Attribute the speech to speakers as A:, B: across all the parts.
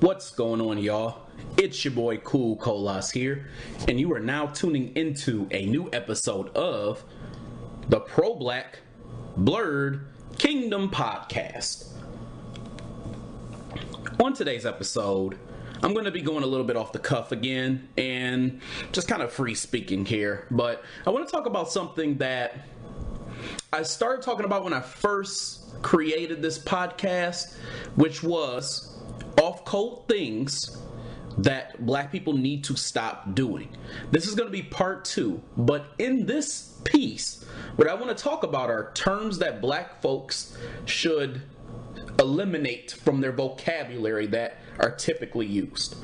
A: What's going on, y'all? It's your boy Cool Colas here, and you are now tuning into a new episode of the Pro-Black Blurred Kingdom Podcast. On today's episode, I'm going to be going a little bit off the cuff again and just kind of free speaking here, but I want to talk about something that I started talking about when I first created this podcast, which was off-code things that black people need to stop doing. This is going to be part 2, but in this piece, what I want to talk about are terms that black folks should eliminate from their vocabulary that are typically used.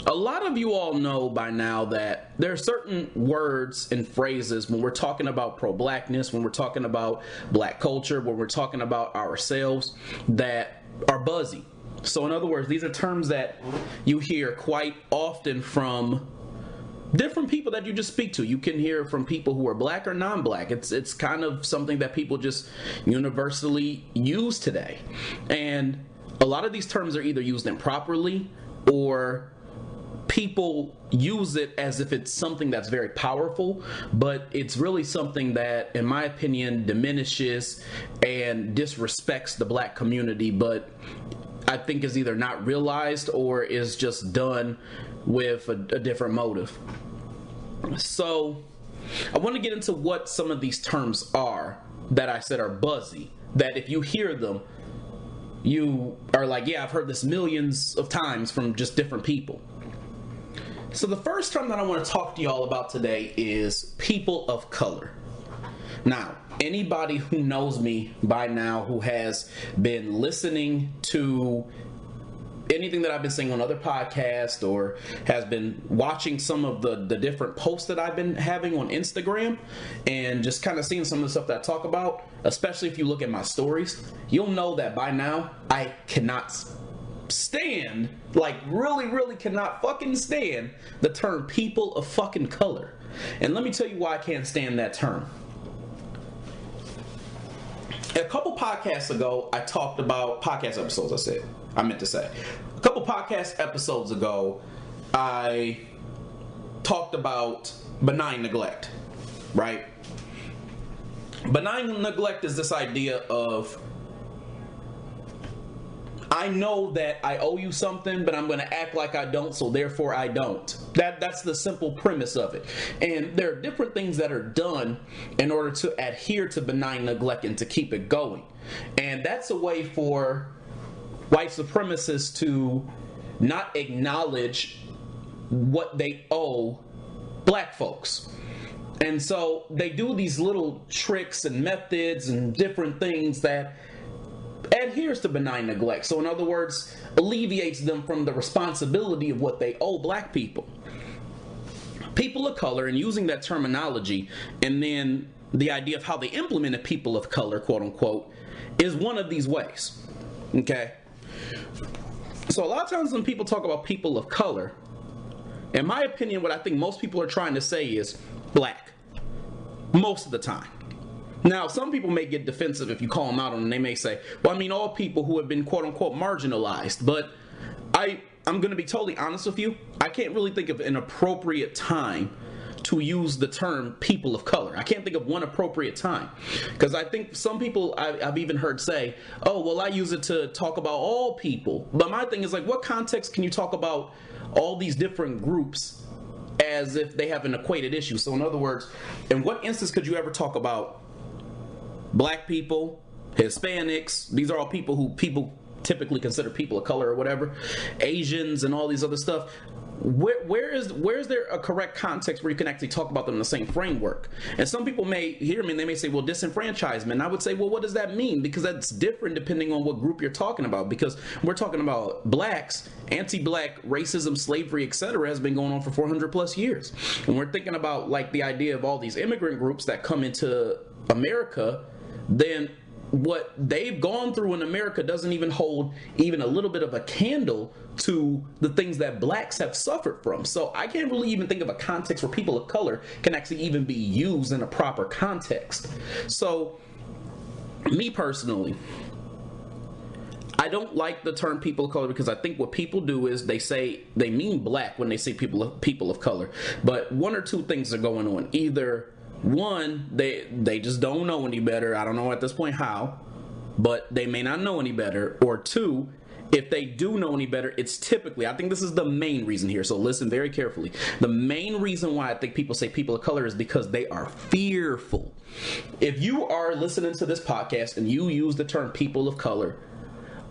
A: A lot of you all know by now that there are certain words and phrases when we're talking about pro-blackness, when we're talking about black culture, when we're talking about ourselves, that are buzzy. So in other words, these are terms that you hear quite often from different people that you just speak to. You can hear from people who are black or non-black. It's kind of something that people just universally use today. And a lot of these terms are either used improperly or people use it as if it's something that's very powerful, but it's really something that, in my opinion, diminishes and disrespects the black community, but I think is either not realized or is just done with a different motive. So I want to get into what some of these terms are that I said are buzzy, that if you hear them, you are like, yeah, I've heard this millions of times from just different people. So the first term that I want to talk to y'all about today is people of color. Now, anybody who knows me by now, who has been listening to anything that I've been saying on other podcasts or has been watching some of the different posts that I've been having on Instagram and just kind of seeing some of the stuff that I talk about, especially if you look at my stories, you'll know that by now I cannot stand, like really cannot fucking stand the term people of fucking color. And let me tell you why I can't stand that term. A couple podcasts ago, I talked about podcast episodes. A couple podcast episodes ago, I talked about benign neglect, right? Benign neglect is this idea of, I know that I owe you something, but I'm going to act like I don't, so therefore I don't. That's the simple premise of it. And there are different things that are done in order to adhere to benign neglect and to keep it going. And that's a way for white supremacists to not acknowledge what they owe black folks. And so they do these little tricks and methods and different things that adheres to benign neglect. So in other words, alleviates them from the responsibility of what they owe black people. People of color, and using that terminology, and then the idea of how they implemented people of color, quote unquote, is one of these ways. Okay? So a lot of times when people talk about people of color, in my opinion, what I think most people are trying to say is black. Most of the time. Now, some people may get defensive if you call them out on it, and they may say, well, I mean, all people who have been quote-unquote marginalized. But I'm going to be totally honest with you. I can't really think of an appropriate time to use the term people of color. I can't think of one appropriate time. Because I think some people I've even heard say, oh, well, I use it to talk about all people. But my thing is, like, what context can you talk about all these different groups as if they have an equated issue? So in other words, in what instance could you ever talk about black people, Hispanics, these are all people who people typically consider people of color or whatever, Asians and all these other stuff. Where is there a correct context where you can actually talk about them in the same framework? And some people may hear me and they may say, well, disenfranchisement. I would say, well, what does that mean? Because that's different depending on what group you're talking about. Because we're talking about blacks, anti-black racism, slavery, etc. has been going on for 400 plus years. And we're thinking about like the idea of all these immigrant groups that come into America, then what they've gone through in America doesn't even hold even a little bit of a candle to the things that blacks have suffered from. So I can't really even think of a context where people of color can actually even be used in a proper context. So me personally, I don't like the term people of color because I think what people do is they mean black when they say people of color. But one or two things are going on. Either one, they just don't know any better. I don't know at this point how, but they may not know any better. Or two, if they do know any better, it's typically, I think this is the main reason here, so listen very carefully. The main reason why I think people say people of color is because they are fearful. If you are listening to this podcast and you use the term people of color,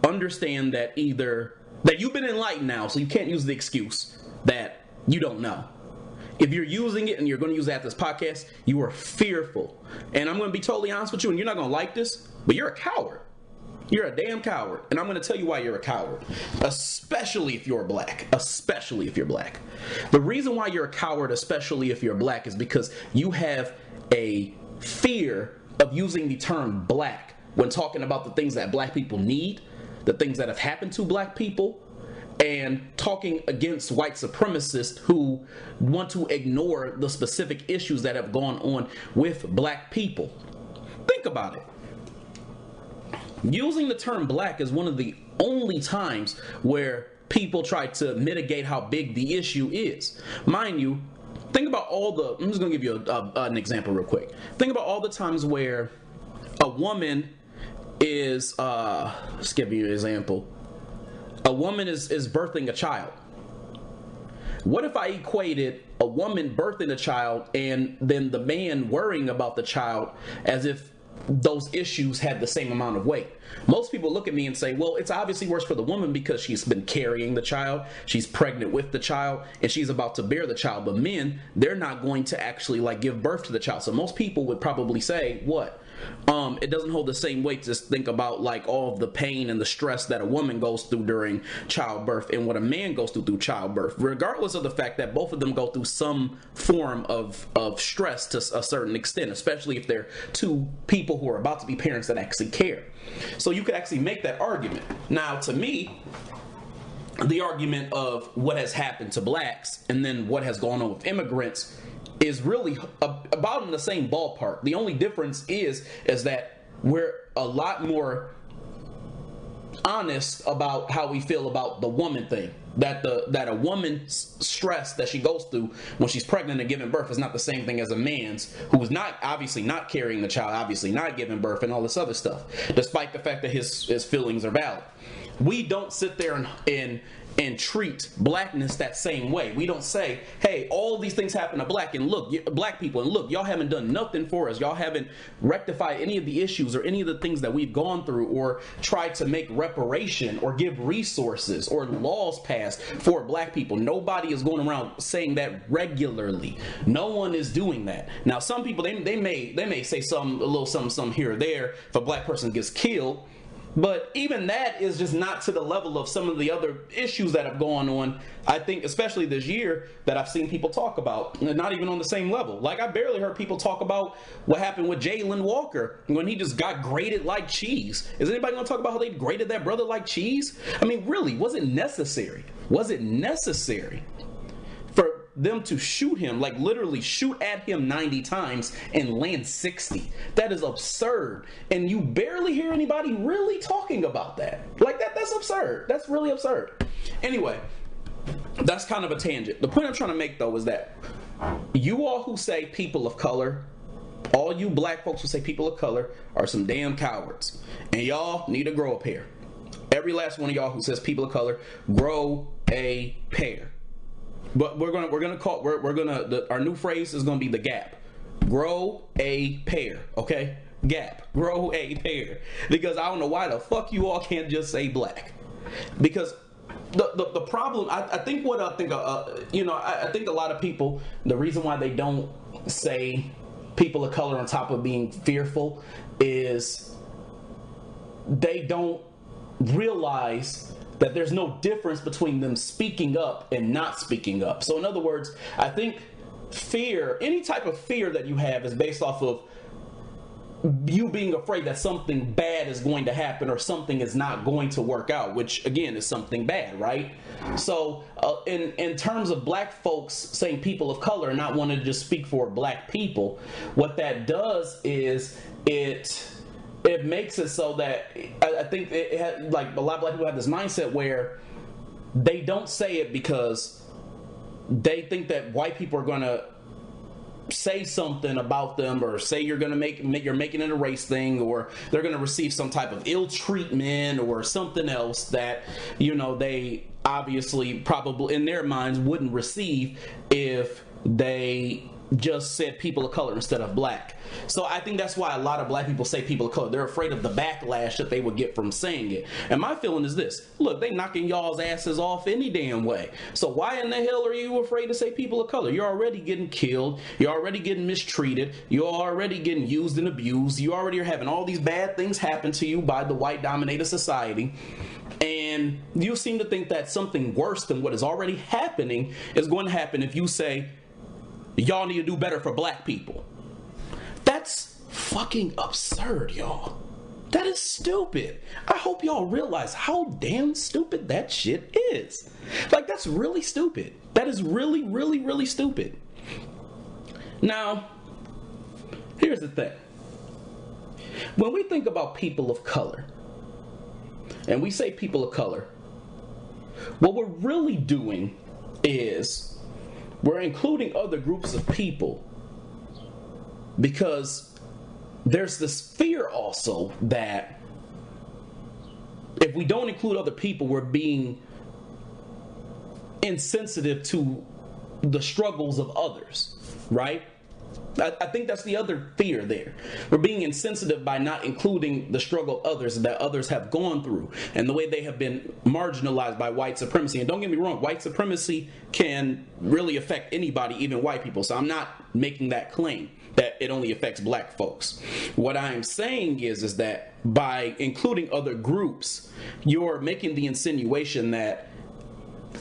A: understand that either that you've been enlightened now, so you can't use the excuse that you don't know. If you're using it and you're going to use that this podcast, you are fearful. And I'm going to be totally honest with you, and you're not going to like this, but you're a coward. You're a damn coward. And I'm going to tell you why you're a coward. Especially if you're black. Especially if you're black. The reason why you're a coward, especially if you're black, is because you have a fear of using the term black when talking about the things that black people need, the things that have happened to black people, and talking against white supremacists who want to ignore the specific issues that have gone on with black people. Think about it. Using the term black is one of the only times where people try to mitigate how big the issue is. Mind you, think about I'm just going to give you an example real quick. Think about all the times where a woman is, let's give you an example. A woman is birthing a child. What if I equated a woman birthing a child and then the man worrying about the child as if those issues had the same amount of weight? Most people look at me and say, well, it's obviously worse for the woman because she's been carrying the child, she's pregnant with the child, and she's about to bear the child. But men, they're not going to actually give birth to the child. So most people would probably say, what? It doesn't hold the same weight. Just think about all of the pain and the stress that a woman goes through during childbirth and what a man goes through childbirth, regardless of the fact that both of them go through some form of stress to a certain extent, especially if they're two people who are about to be parents that actually care. So you could actually make that argument. Now, to me, the argument of what has happened to blacks and then what has gone on with immigrants is really about in the same ballpark. The only difference is that we're a lot more honest about how we feel about the woman thing. That a woman's stress that she goes through when she's pregnant and giving birth is not the same thing as a man's who is not obviously not carrying the child, obviously not giving birth and all this other stuff, despite the fact that his feelings are valid. We don't sit there and treat blackness that same way. We don't say, hey, all of these things happen to black people, and look, y'all haven't done nothing for us. Y'all haven't rectified any of the issues or any of the things that we've gone through or tried to make reparation or give resources or laws passed for black people. Nobody is going around saying that regularly. No one is doing that. Now, some people, they may say a little something here or there if a black person gets killed. But even that is just not to the level of some of the other issues that have gone on, I think, especially this year, that I've seen people talk about. Not even on the same level. I barely heard people talk about what happened with Jalen Walker when he just got grated like cheese. Is anybody going to talk about how they graded that brother like cheese? I mean, really, was it necessary? Was it necessary for them to shoot him, literally shoot at him 90 times and land 60? That is absurd. And you barely hear anybody really talking about that. That's absurd. That's really absurd. Anyway, that's kind of a tangent. The point I'm trying to make, though, is that you all who say people of color, all you black folks who say people of color, are some damn cowards. And y'all need to grow a pair. Every last one of y'all who says people of color, grow a pair. But our new phrase is gonna be the gap. Grow a pair, okay? Gap. Grow a pair. Because I don't know why the fuck you all can't just say black. Because the problem, I think a lot of people, the reason why they don't say people of color on top of being fearful is they don't realize that there's no difference between them speaking up and not speaking up. So in other words, I think fear, any type of fear that you have, is based off of you being afraid that something bad is going to happen or something is not going to work out, which again is something bad, right? So in terms of black folks saying people of color and not wanting to just speak for black people, what that does is it it makes it so that I think it had, like, a lot of black people have this mindset where they don't say it because they think that white people are going to say something about them, or say you're going to you're making it a race thing, or they're going to receive some type of ill treatment or something else that, you know, they obviously probably in their minds wouldn't receive if they just said people of color instead of black. So I think that's why a lot of black people say people of color. They're afraid of the backlash that they would get from saying it. And my feeling is this: look, they knocking y'all's asses off any damn way. So why in the hell are you afraid to say people of color? You're already getting killed. You're already getting mistreated. You're already getting used and abused. You already are having all these bad things happen to you by the white dominated society. And you seem to think that something worse than what is already happening is going to happen if you say, y'all need to do better for black people. That's fucking absurd, y'all. That is stupid. I hope y'all realize how damn stupid that shit is. Like, that's really stupid. That is really, really, really stupid. Now, here's the thing. When we think about people of color, and we say people of color, what we're really doing is we're including other groups of people because there's this fear also that if we don't include other people, we're being insensitive to the struggles of others, right? I think that's the other fear there. We're being insensitive by not including the struggle of others that others have gone through and the way they have been marginalized by white supremacy. And don't get me wrong, white supremacy can really affect anybody, even white people. So I'm not making that claim that it only affects black folks. What I'm saying is that by including other groups, you're making the insinuation that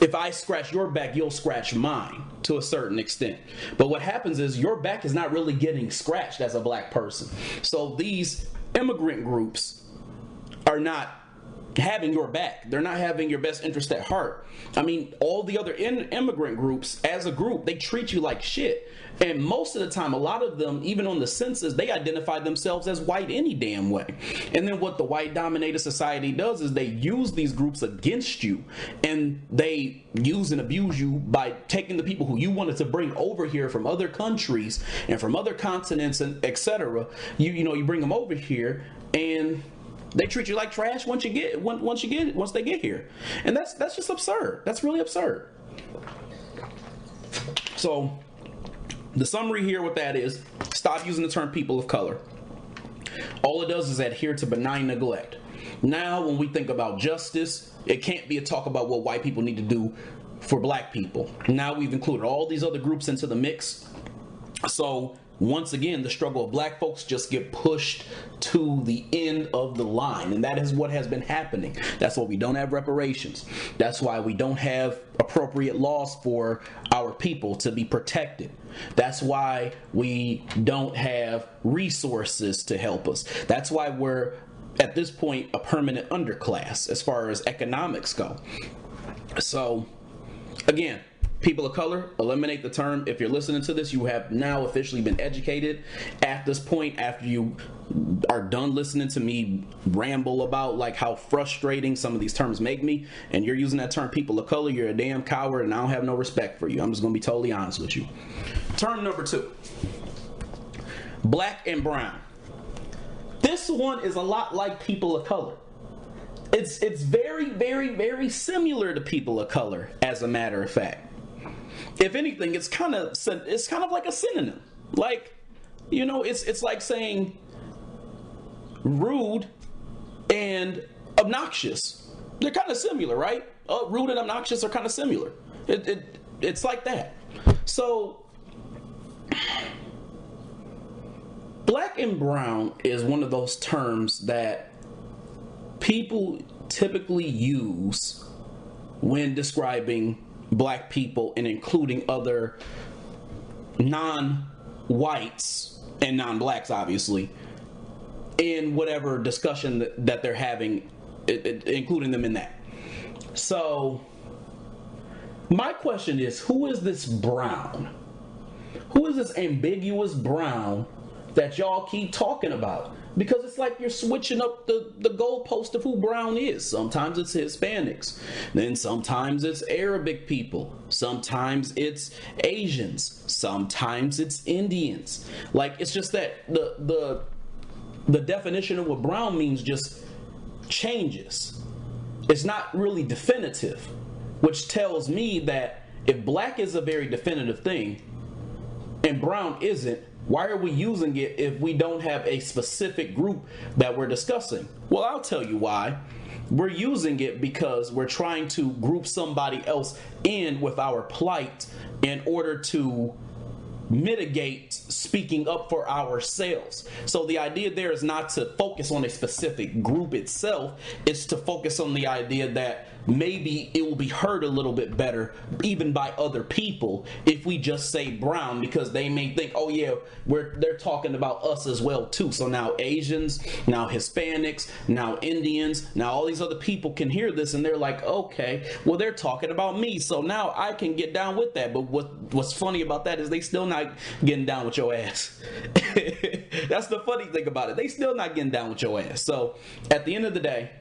A: if I scratch your back, you'll scratch mine to a certain extent. But what happens is your back is not really getting scratched as a black person. So these immigrant groups are not having your back. They're not having your best interest at heart. I mean, all the other immigrant groups, as a group, they treat you like shit. And most of the time, a lot of them, even on the census, they identify themselves as white any damn way. And then what the white dominated society does is they use these groups against you, and they use and abuse you by taking the people who you wanted to bring over here from other countries and from other continents and etc. You bring them over here, and they treat you like trash once they get here. And that's just absurd. That's really absurd. So the summary here with that is, stop using the term people of color. All it does is adhere to benign neglect. Now, when we think about justice, it can't be a talk about what white people need to do for black people. Now we've included all these other groups into the mix. So once again, the struggle of black folks just get pushed to the end of the line. And that is what has been happening. That's why we don't have reparations. That's why we don't have appropriate laws for our people to be protected. That's why we don't have resources to help us. That's why we're, at this point, a permanent underclass as far as economics go. So, again, people of color, eliminate the term. If you're listening to this, you have now officially been educated. At this point, after you are done listening to me ramble about like how frustrating some of these terms make me, and you're using that term people of color, you're a damn coward, and I don't have no respect for you. I'm just going to be totally honest with you. Term number 2, black and brown. This one is a lot like people of color. It's very, very, very similar to people of color, as a matter of fact. If anything, it's kind of like a synonym. Like, it's like saying rude and obnoxious. They're kind of similar, right? Rude and obnoxious are kind of similar. It's like that. So, black and brown is one of those terms that people typically use when describing black people and including other non-whites and non-blacks, obviously, in whatever discussion that they're having, including them in that. So my question is, who is this brown? Who is this ambiguous brown that y'all keep talking about? because it's like you're switching up the goalpost of who brown is. Sometimes it's Hispanics, then sometimes it's Arabic people, sometimes it's Asians, sometimes it's Indians. Like, it's just that the definition of what brown means just changes. It's not really definitive, which tells me that if black is a very definitive thing and brown isn't, why are we using it if we don't have a specific group that we're discussing? Well, I'll tell you why. We're using it because we're trying to group somebody else in with our plight in order to mitigate speaking up for ourselves. So the idea there is not to focus on a specific group itself, it's to focus on the idea that maybe it will be heard a little bit better even by other people if we just say brown, because they may think, oh yeah, they're talking about us as well too. So now Asians, now Hispanics, now Indians, now all these other people can hear this and they're like, okay, well they're talking about me, so now I can get down with that. But what's funny about that is they still not getting down with your ass. That's the funny thing about it. They still not getting down with your ass. So at the end of the day,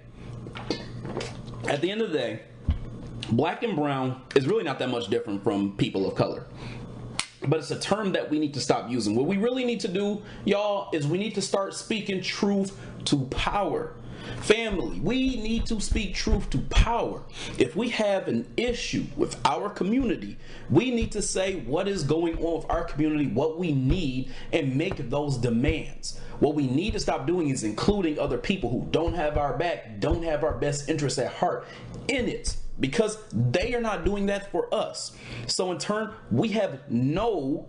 A: black and brown is really not that much different from people of color. But it's a term that we need to stop using. What we really need to do, y'all, is we need to start speaking truth to power. Family, we need to speak truth to power. If we have an issue with our community, we need to say what is going on with our community, what we need, and make those demands. What we need to stop doing is including other people who don't have our back, don't have our best interests at heart in it, because they are not doing that for us. So in turn, we have no,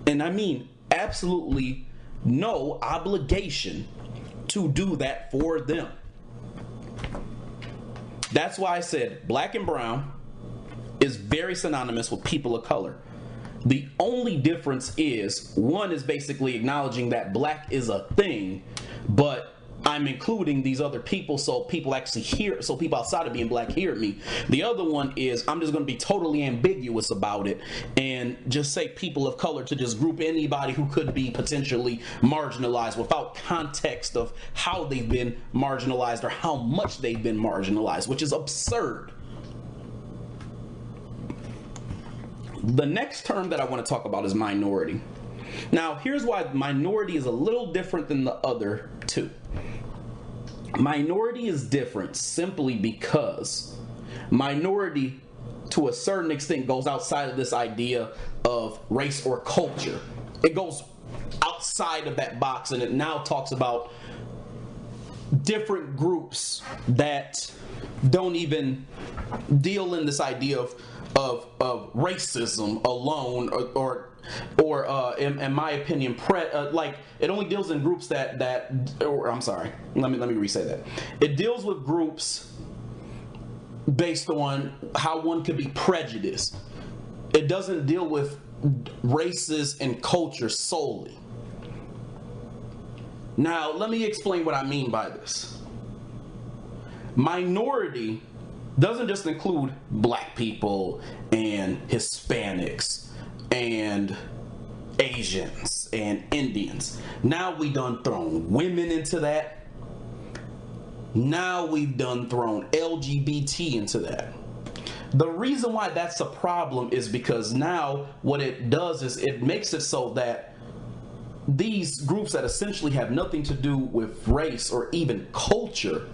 A: and I mean absolutely no obligation to do that for them. That's why I said black and brown is very synonymous with people of color. The only difference is one is basically acknowledging that black is a thing, but I'm including these other people so people actually hear, so people outside of being black hear me. The other one is I'm just going to be totally ambiguous about it and just say people of color to just group anybody who could be potentially marginalized without context of how they've been marginalized or how much they've been marginalized, which is absurd. The next term that I want to talk about is minority. Now, here's why minority is a little different than the other two. Minority is different simply because minority, to a certain extent, goes outside of this idea of race or culture. It goes outside of that box, and it now talks about different groups that don't even deal in this idea of racism alone, or in my opinion, like it only deals in groups or I'm sorry, let me re-say that. It deals with groups based on how one could be prejudiced. It doesn't deal with races and culture solely. Now, let me explain what I mean by this. Minority doesn't just include black people and Hispanics and Asians and Indians. Now we done thrown women into that. Now we've done thrown LGBT into that. The reason why that's a problem is because now what it does is it makes it so that these groups that essentially have nothing to do with race or even culture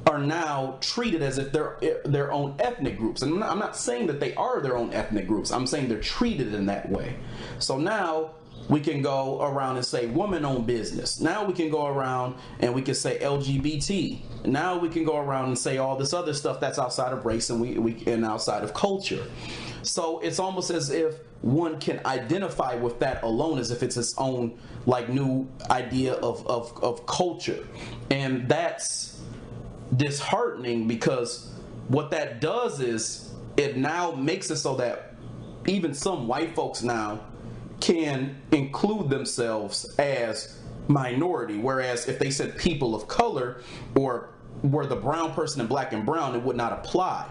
A: are now treated as if they're their own ethnic groups. And I'm not saying that they are their own ethnic groups. I'm saying they're treated in that way. So now we can go around and say woman-owned business. Now we can go around and we can say LGBT. Now we can go around and say all this other stuff that's outside of race and outside of culture. So it's almost as if one can identify with that alone, as if it's its own like new idea of culture. And that's disheartening, because what that does is it now makes it so that even some white folks now can include themselves as minority, whereas if they said people of color or were the brown person in black and brown, it would not apply.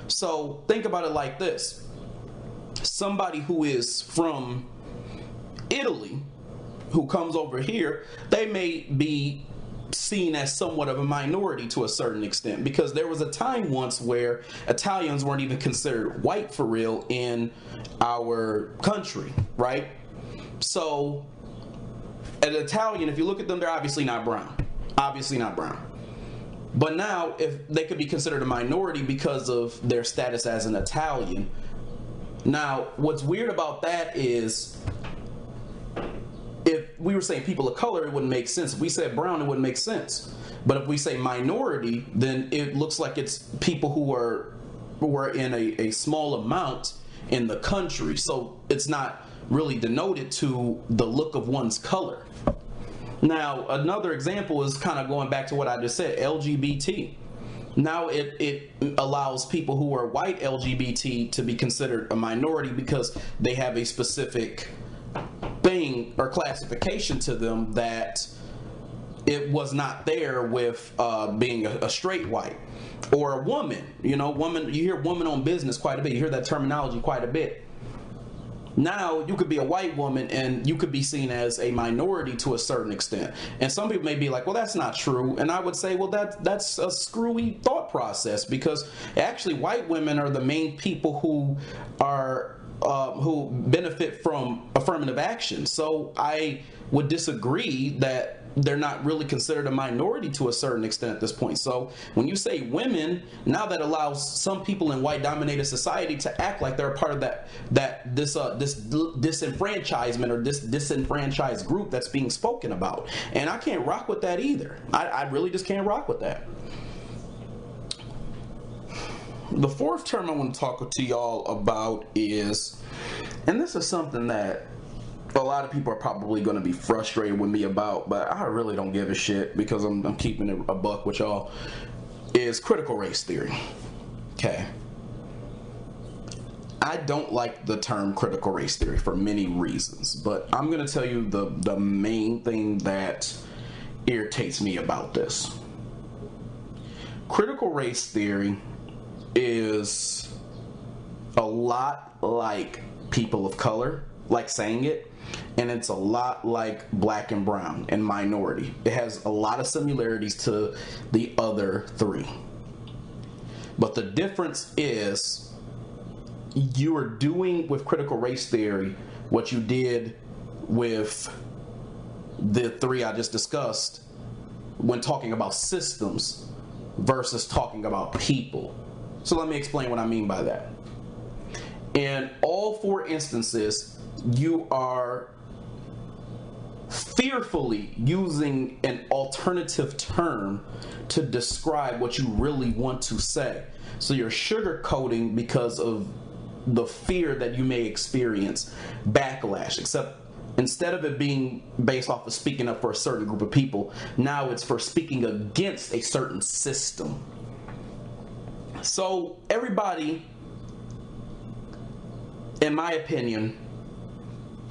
A: So think about it like this. Somebody who is from Italy who comes over here, they may be seen as somewhat of a minority to a certain extent, because there was a time once where Italians weren't even considered white for real in our country, right? So an Italian, if you look at them, they're obviously not brown. Obviously not brown. But now, if they could be considered a minority because of their status as an Italian. Now, what's weird about that is, if we were saying people of color, it wouldn't make sense. If we said brown, it wouldn't make sense. But if we say minority, then it looks like it's people who are in a small amount in the country. So it's not really denoted to the look of one's color. Now, another example is kind of going back to what I just said, LGBT. Now it allows people who are white LGBT to be considered a minority because they have a specific thing or classification to them that it was not there with being a straight white or a woman. You know, woman, you hear woman on business quite a bit. You hear that terminology quite a bit. Now you could be a white woman and you could be seen as a minority to a certain extent. And some people may be like, well, that's not true. And I would say, well, that's a screwy thought process, because actually white women are the main people who are who benefit from affirmative action. So I would disagree that they're not really considered a minority to a certain extent at this point. So when you say women, now that allows some people in white dominated society to act like they're a part of this disenfranchisement or this disenfranchised group that's being spoken about. And I can't rock with that either. I really just can't rock with that. The fourth term I want to talk to y'all about is, and this is something that a lot of people are probably going to be frustrated with me about, but I really don't give a shit because I'm keeping it a buck with y'all, is critical race theory. Okay. I don't like the term critical race theory for many reasons, but I'm going to tell you the main thing that irritates me about this. Critical race theory is a lot like people of color, like saying it, and it's a lot like black and brown and minority. It has a lot of similarities to the other three. But the difference is you are doing with critical race theory what you did with the three I just discussed when talking about systems versus talking about people. So let me explain what I mean by that. In all four instances, you are fearfully using an alternative term to describe what you really want to say. So you're sugarcoating because of the fear that you may experience backlash, except instead of it being based off of speaking up for a certain group of people, now it's for speaking against a certain system. So everybody, in my opinion,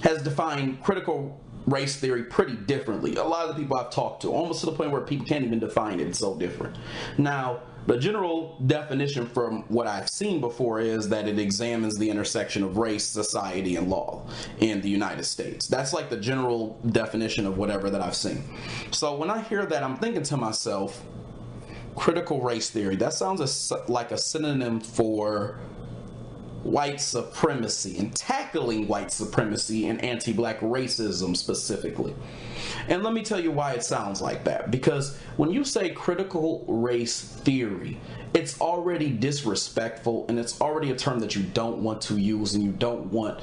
A: has defined critical race theory pretty differently. A lot of the people I've talked to, almost to the point where people can't even define it. It's so different. Now, the general definition from what I've seen before is that it examines the intersection of race, society, and law in the United States. That's like the general definition of whatever that I've seen. So when I hear that, I'm thinking to myself, critical race theory, that sounds like a synonym for white supremacy and tackling white supremacy and anti-black racism specifically. And let me tell you why it sounds like that. Because when you say critical race theory, it's already disrespectful, and it's already a term that you don't want to use, and you don't want,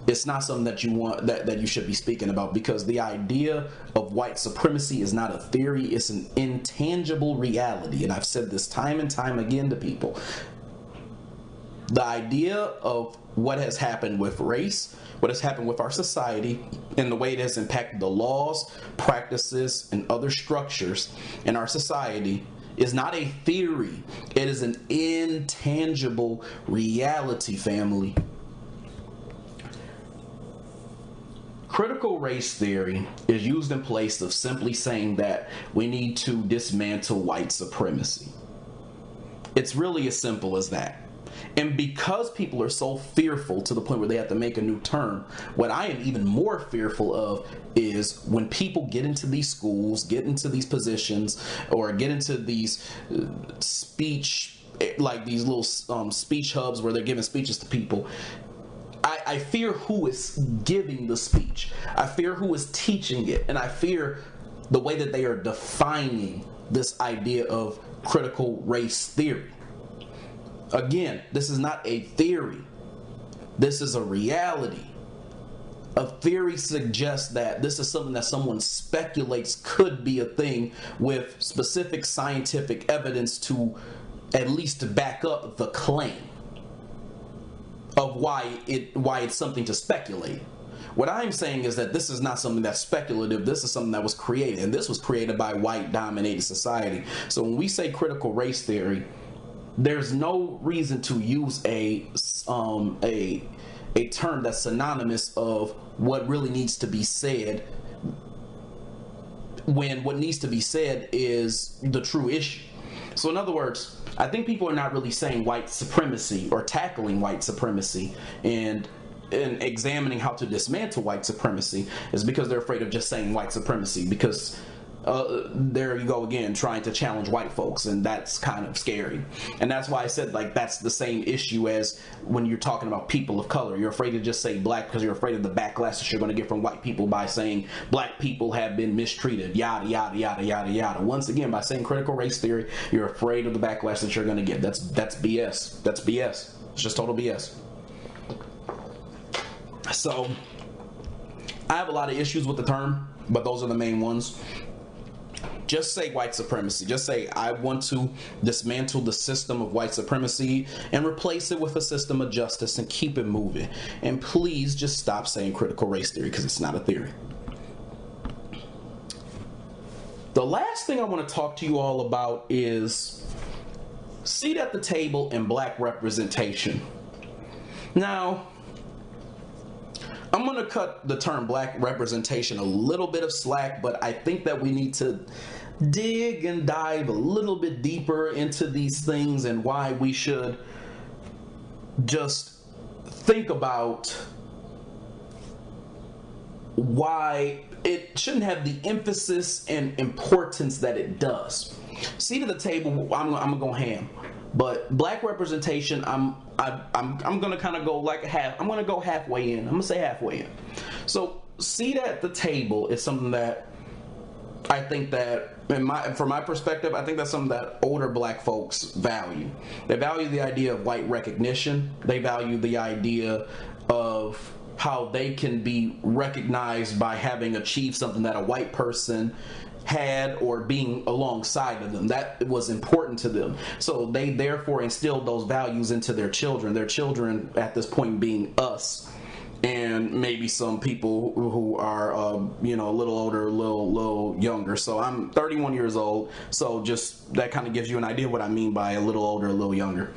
A: it's not something that you want, that you should be speaking about, because the idea of white supremacy is not a theory, it's an intangible reality. And I've said this time and time again to people. The idea of what has happened with race, what has happened with our society, and the way it has impacted the laws, practices, and other structures in our society is not a theory. It is an intangible reality, family. Critical race theory is used in place of simply saying that we need to dismantle white supremacy. It's really as simple as that. And because people are so fearful to the point where they have to make a new term, what I am even more fearful of is when people get into these schools, get into these positions, or get into these speech, like these little speech hubs where they're giving speeches to people. I fear who is giving the speech. I fear who is teaching it. And I fear the way that they are defining this idea of critical race theory. Again, this is not a theory. This is a reality. A theory suggests that this is something that someone speculates could be a thing with specific scientific evidence to at least to back up the claim of why it's something to speculate. What I'm saying is that this is not something that's speculative. This is something that was created, and this was created by white dominated society. So when we say critical race theory, there's no reason to use a term that's synonymous of what really needs to be said, when what needs to be said is the true issue. So in other words, I think people are not really saying white supremacy or tackling white supremacy and examining how to dismantle white supremacy is because they're afraid of just saying white supremacy, because there you go again, trying to challenge white folks, and that's kind of scary. And that's why I said, like, that's the same issue as when you're talking about people of color. You're afraid to just say black because you're afraid of the backlash that you're going to get from white people by saying black people have been mistreated, yada yada yada yada yada. Once again, by saying critical race theory, you're afraid of the backlash that you're going to get. That's BS. That's BS. It's just total BS. So I have a lot of issues with the term, but those are the main ones. Just say white supremacy. Just say, I want to dismantle the system of white supremacy and replace it with a system of justice and keep it moving. And please just stop saying critical race theory, because it's not a theory. The last thing I want to talk to you all about is seat at the table and black representation. Now, I'm going to cut the term black representation a little bit of slack, but I think that we need to dig and dive a little bit deeper into these things and why we should just think about why it shouldn't have the emphasis and importance that it does. Seat at the table, I'm gonna go ham, but black representation, I'm gonna kind of go like half. I'm gonna go halfway in. I'm gonna say halfway in. So seat at the table is something that I think that, from my perspective, I think that's something that older black folks value. They value the idea of white recognition. They value the idea of how they can be recognized by having achieved something that a white person had, or being alongside of them. That was important to them. So they therefore instilled those values into their children. Their children at this point being us, and maybe some people who are a little older, a little younger. So I'm 31 years old, so just that kind of gives you an idea of what I mean by a little older, a little younger.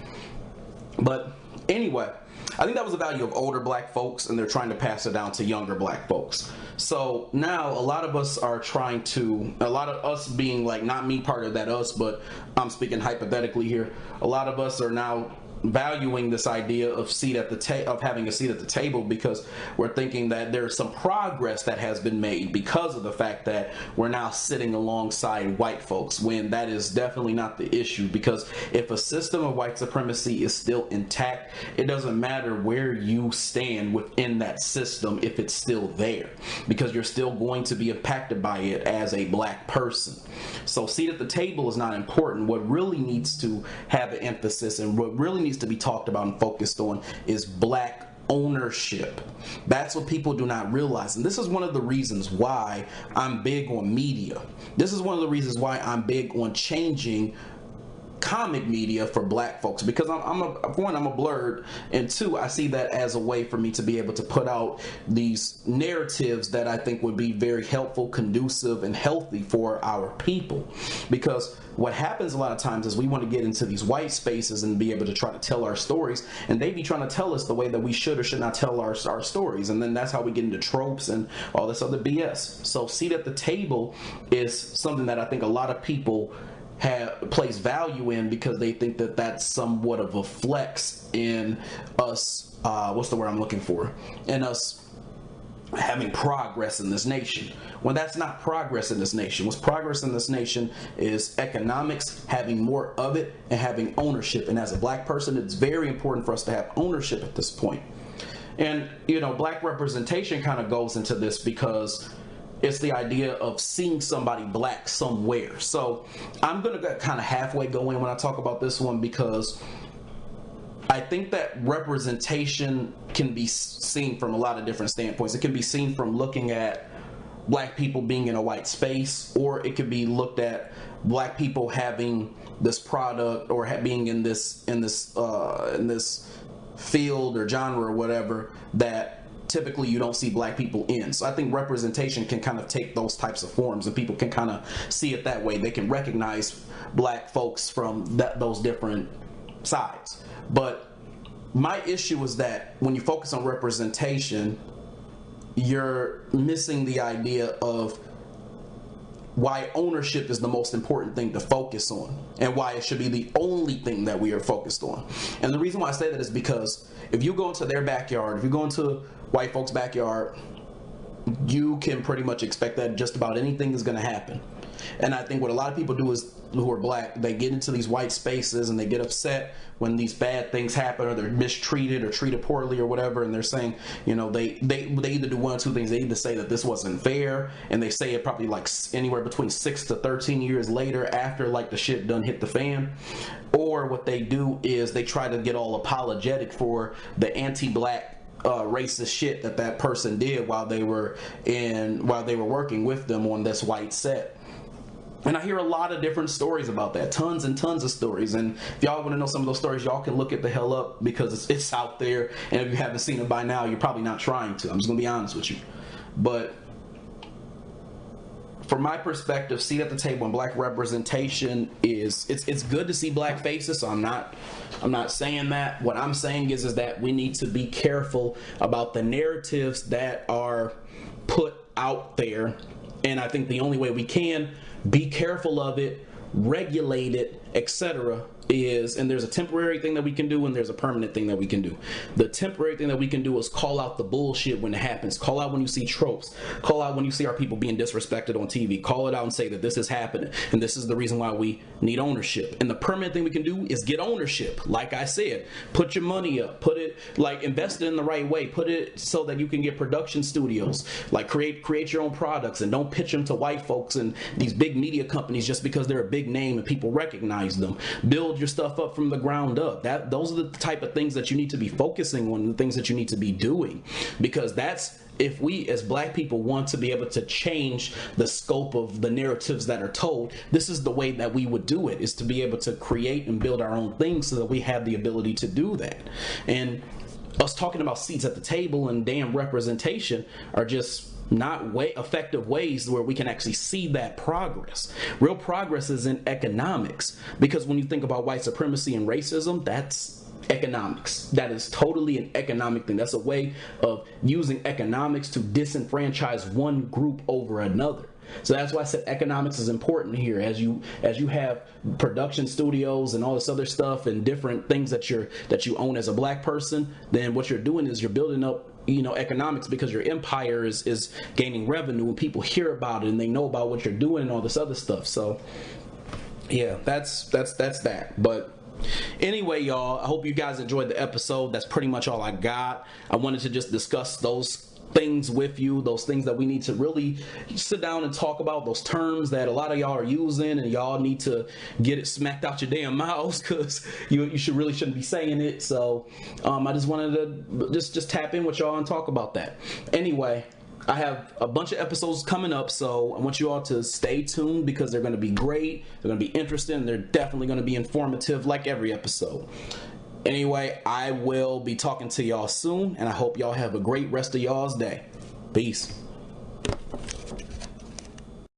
A: But anyway, I think that was the value of older black folks, and they're trying to pass it down to younger black folks. So now a lot of us are trying to, a lot of us being like, not me part of that us, but I'm speaking hypothetically here, a lot of us are now valuing this idea of having a seat at the table, because we're thinking that there's some progress that has been made because of the fact that we're now sitting alongside white folks, when that is definitely not the issue. Because if a system of white supremacy is still intact, it doesn't matter where you stand within that system if it's still there, because you're still going to be impacted by it as a black person. So seat at the table is not important. What really needs to have an emphasis, and what really needs to be talked about and focused on, is black ownership. That's what people do not realize. And this is one of the reasons why I'm big on media. This is one of the reasons why I'm big on changing comic media for black folks, because I'm a blurred, and two, I see that as a way for me to be able to put out these narratives that I think would be very helpful, conducive, and healthy for our people. Because what happens a lot of times is we want to get into these white spaces and be able to try to tell our stories, and they be trying to tell us the way that we should or should not tell our stories, and then that's how we get into tropes and all this other BS. So seat at the table is something that I think a lot of people place value in, because they think that that's somewhat of a flex in us, what's the word I'm looking for, in us having progress in this nation, when that's not progress in this nation. What's progress in this nation is economics, having more of it, and having ownership. And as a black person, it's very important for us to have ownership at this point. And, you know, black representation kind of goes into this because it's the idea of seeing somebody black somewhere. So I'm going to kind of halfway go in when I talk about this one, because I think that representation can be seen from a lot of different standpoints. It can be seen from looking at black people being in a white space, or it could be looked at black people having this product or being in this field or genre or whatever that typically you don't see black people in. So I think representation can kind of take those types of forms, and people can kind of see it that way. They can recognize black folks from those different sides. But my issue is that when you focus on representation, you're missing the idea of why ownership is the most important thing to focus on, and why it should be the only thing that we are focused on. And the reason why I say that is because if you go into their backyard, if you go into white folks' backyard, you can pretty much expect that just about anything is going to happen. And I think what a lot of people do is, who are black, they get into these white spaces and they get upset when these bad things happen, or they're mistreated or treated poorly or whatever, and they're saying, you know, they either do one of two things. They either say that this wasn't fair, and they say it probably like anywhere between 6 to 13 years later after like the shit done hit the fan, or what they do is they try to get all apologetic for the anti-black racist shit that person did while they were working with them on this white set. And I hear a lot of different stories about that, tons and tons of stories. And if y'all want to know some of those stories, y'all can look it the hell up, because it's out there. And if you haven't seen it by now, you're probably not trying to. I'm just gonna be honest with you. But from my perspective, seat at the table and black representation is it's good to see black faces. So I'm not saying that. What I'm saying is that we need to be careful about the narratives that are put out there. And I think the only way we can be careful of it, regulate it, etc., is, and there's a temporary thing that we can do, and there's a permanent thing that we can do. The temporary thing that we can do is call out the bullshit when it happens. Call out when you see tropes. Call out when you see our people being disrespected on TV. Call it out and say that this is happening, and this is the reason why we need ownership. And the permanent thing we can do is get ownership. Like I said, put your money up. Put it, like, invest it in the right way. Put it so that you can get production studios. Like, create your own products, and don't pitch them to white folks and these big media companies just because they're a big name and people recognize them. Build your stuff up from the ground up. Those are the type of things that you need to be focusing on, the things that you need to be doing, because that's, if we as black people want to be able to change the scope of the narratives that are told, this is the way that we would do it, is to be able to create and build our own things so that we have the ability to do that. And us talking about seats at the table and damn representation are just not effective ways where we can actually see that progress. Real progress is in economics, because when you think about white supremacy and racism, that's economics. That is totally an economic thing. That's a way of using economics to disenfranchise one group over another. So that's why I said economics is important here. As you have production studios and all this other stuff and different things that you own as a black person, then what you're doing is you're building up, you know, economics, because your empire is gaining revenue, and people hear about it and they know about what you're doing and all this other stuff. So yeah, that's that. But anyway, y'all, I hope you guys enjoyed the episode. That's pretty much all I got. I wanted to just discuss those things with you, those things that we need to really sit down and talk about, those terms that a lot of y'all are using, and y'all need to get it smacked out your damn mouths, because you really shouldn't be saying it. So I just wanted to just tap in with y'all and talk about that. Anyway, I have a bunch of episodes coming up, so I want you all to stay tuned, because they're going to be great, they're going to be interesting, and they're definitely going to be informative like every episode. Anyway, I will be talking to y'all soon, and I hope y'all have a great rest of y'all's day. Peace.